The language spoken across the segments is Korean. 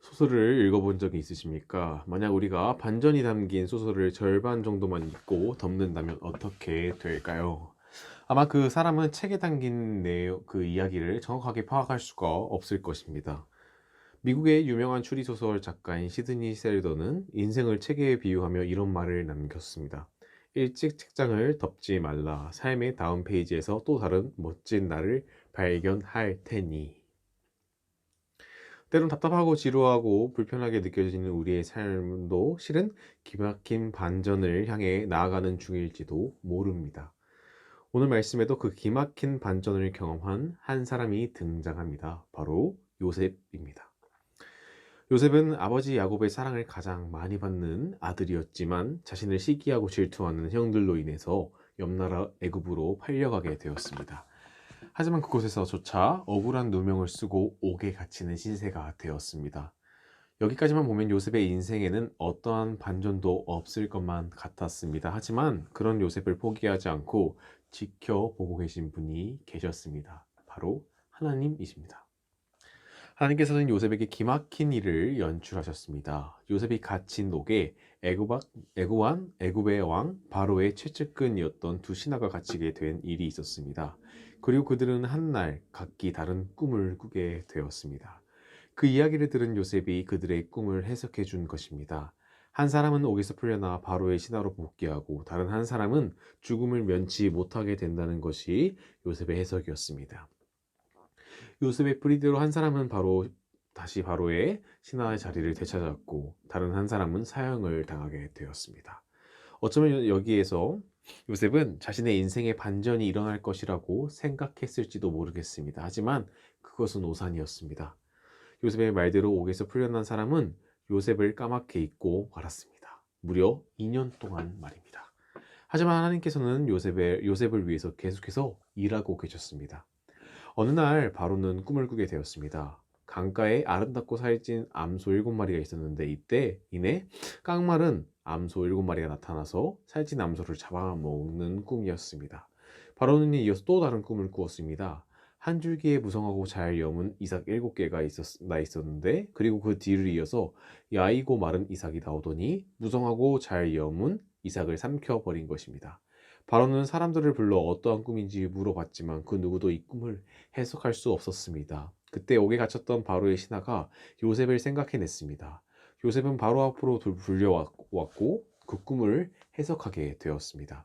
소설을 읽어본 적이 있으십니까? 만약 우리가 반전이 담긴 소설을 절반 정도만 읽고 덮는다면 어떻게 될까요? 아마 그 사람은 책에 담긴 내용, 그 이야기를 정확하게 파악할 수가 없을 것입니다. 미국의 유명한 추리소설 작가인 시드니 셀더는 인생을 책에 비유하며 이런 말을 남겼습니다. 일찍 책장을 덮지 말라. 삶의 다음 페이지에서 또 다른 멋진 나를 발견할 테니. 때론 답답하고 지루하고 불편하게 느껴지는 우리의 삶도 실은 기막힌 반전을 향해 나아가는 중일지도 모릅니다. 오늘 말씀에도 그 기막힌 반전을 경험한 한 사람이 등장합니다. 바로 요셉입니다. 요셉은 아버지 야곱의 사랑을 가장 많이 받는 아들이었지만 자신을 시기하고 질투하는 형들로 인해서 옆나라 애굽으로 팔려가게 되었습니다. 하지만 그곳에서조차 억울한 누명을 쓰고 옥에 갇히는 신세가 되었습니다. 여기까지만 보면 요셉의 인생에는 어떠한 반전도 없을 것만 같았습니다. 하지만 그런 요셉을 포기하지 않고 지켜보고 계신 분이 계셨습니다. 바로 하나님이십니다. 하나님께서는 요셉에게 기막힌 일을 연출하셨습니다. 요셉이 갇힌 옥에 애굽의 왕 바로의 최측근이었던 두 신하가 갇히게 된 일이 있었습니다. 그리고 그들은 한날 각기 다른 꿈을 꾸게 되었습니다. 그 이야기를 들은 요셉이 그들의 꿈을 해석해 준 것입니다. 한 사람은 옥에서 풀려나 바로의 신하로 복귀하고 다른 한 사람은 죽음을 면치 못하게 된다는 것이 요셉의 해석이었습니다. 요셉의 뿌리대로 한 사람은 다시 바로의 신하의 자리를 되찾았고 다른 한 사람은 사형을 당하게 되었습니다. 어쩌면 여기에서 요셉은 자신의 인생의 반전이 일어날 것이라고 생각했을지도 모르겠습니다. 하지만 그것은 오산이었습니다. 요셉의 말대로 옥에서 풀려난 사람은 요셉을 까맣게 잊고 말았습니다. 무려 2년 동안 말입니다. 하지만 하나님께서는 요셉을 위해서 계속해서 일하고 계셨습니다. 어느 날 바로는 꿈을 꾸게 되었습니다. 강가에 아름답고 살찐 암소 7마리가 있었는데 이때 이내 깡마른 암소 7마리가 나타나서 살찐 암소를 잡아먹는 꿈이었습니다. 바로는 이어서 또 다른 꿈을 꾸었습니다. 한 줄기에 무성하고 잘 여문 이삭 7개가 나 있었는데 그리고 그 뒤를 이어서 야이고 마른 이삭이 나오더니 무성하고 잘 여문 이삭을 삼켜버린 것입니다. 바로는 사람들을 불러 어떠한 꿈인지 물어봤지만 그 누구도 이 꿈을 해석할 수 없었습니다. 그때 옥에 갇혔던 바로의 신하가 요셉을 생각해냈습니다. 요셉은 바로 앞으로 불려왔고 그 꿈을 해석하게 되었습니다.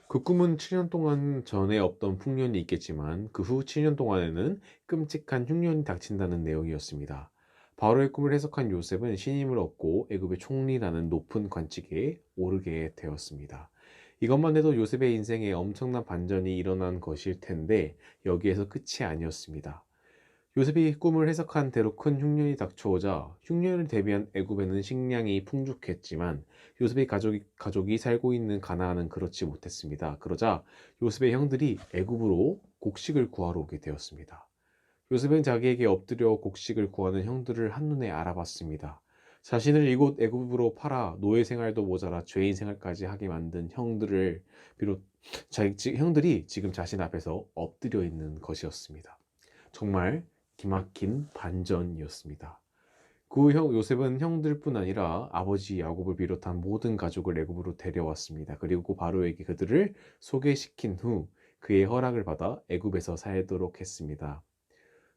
그 꿈은 7년 동안 전에 없던 풍년이 있겠지만 그 후 7년 동안에는 끔찍한 흉년이 닥친다는 내용이었습니다. 바로의 꿈을 해석한 요셉은 신임을 얻고 애굽의 총리라는 높은 관직에 오르게 되었습니다. 이것만 해도 요셉의 인생에 엄청난 반전이 일어난 것일 텐데 여기에서 끝이 아니었습니다. 요셉이 꿈을 해석한 대로 큰 흉년이 닥쳐오자 흉년을 대비한 애굽에는 식량이 풍족했지만 요셉의 가족이 살고 있는 가나안은 그렇지 못했습니다. 그러자 요셉의 형들이 애굽으로 곡식을 구하러 오게 되었습니다. 요셉은 자기에게 엎드려 곡식을 구하는 형들을 한눈에 알아봤습니다. 자신을 이곳 애굽으로 팔아 노예 생활도 모자라 죄인 생활까지 하게 만든 형들이 지금 자신 앞에서 엎드려 있는 것이었습니다. 정말 기막힌 반전이었습니다. 요셉은 형들뿐 아니라 아버지 야곱을 비롯한 모든 가족을 애굽으로 데려왔습니다. 그리고 바로에게 그들을 소개시킨 후 그의 허락을 받아 애굽에서 살도록 했습니다.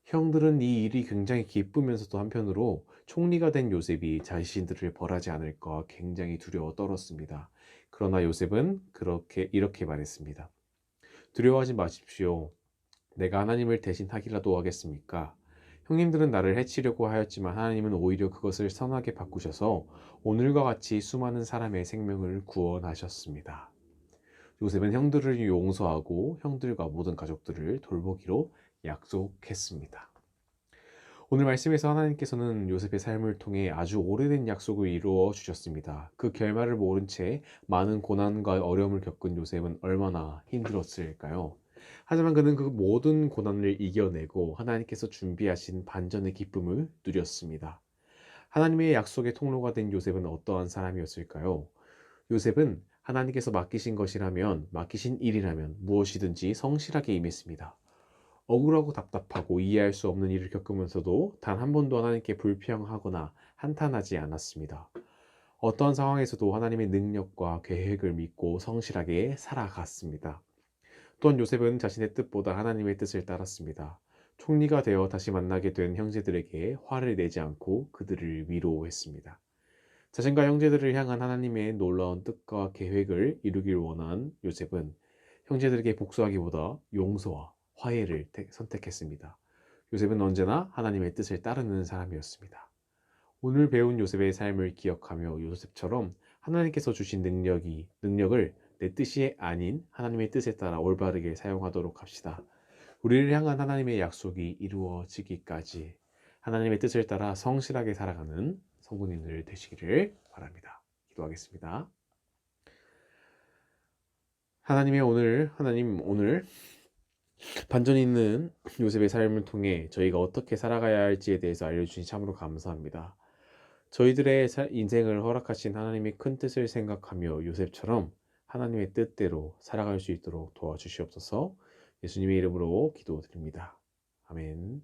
형들은 이 일이 굉장히 기쁘면서도 한편으로 총리가 된 요셉이 자신들을 벌하지 않을까 굉장히 두려워 떨었습니다. 그러나 요셉은 이렇게 말했습니다. 두려워하지 마십시오. 내가 하나님을 대신 하기라도 하겠습니까? 형님들은 나를 해치려고 하였지만 하나님은 오히려 그것을 선하게 바꾸셔서 오늘과 같이 수많은 사람의 생명을 구원하셨습니다. 요셉은 형들을 용서하고 형들과 모든 가족들을 돌보기로 약속했습니다. 오늘 말씀에서 하나님께서는 요셉의 삶을 통해 아주 오래된 약속을 이루어 주셨습니다. 그 결말을 모른 채 많은 고난과 어려움을 겪은 요셉은 얼마나 힘들었을까요? 하지만 그는 그 모든 고난을 이겨내고 하나님께서 준비하신 반전의 기쁨을 누렸습니다. 하나님의 약속의 통로가 된 요셉은 어떠한 사람이었을까요? 요셉은 하나님께서 맡기신 일이라면 무엇이든지 성실하게 임했습니다. 억울하고 답답하고 이해할 수 없는 일을 겪으면서도 단 한 번도 하나님께 불평하거나 한탄하지 않았습니다. 어떠한 상황에서도 하나님의 능력과 계획을 믿고 성실하게 살아갔습니다. 또한 요셉은 자신의 뜻보다 하나님의 뜻을 따랐습니다. 총리가 되어 다시 만나게 된 형제들에게 화를 내지 않고 그들을 위로했습니다. 자신과 형제들을 향한 하나님의 놀라운 뜻과 계획을 이루길 원한 요셉은 형제들에게 복수하기보다 용서와 화해를 선택했습니다. 요셉은 언제나 하나님의 뜻을 따르는 사람이었습니다. 오늘 배운 요셉의 삶을 기억하며 요셉처럼 하나님께서 주신 능력을 내 뜻이 아닌 하나님의 뜻에 따라 올바르게 사용하도록 합시다. 우리를 향한 하나님의 약속이 이루어지기까지 하나님의 뜻을 따라 성실하게 살아가는 성도님들 되시기를 바랍니다. 기도하겠습니다. 하나님 오늘 반전이 있는 요셉의 삶을 통해 저희가 어떻게 살아가야 할지에 대해서 알려주신 참으로 감사합니다. 저희들의 인생을 허락하신 하나님의 큰 뜻을 생각하며 요셉처럼 하나님의 뜻대로 살아갈 수 있도록 도와주시옵소서. 예수님의 이름으로 기도드립니다. 아멘.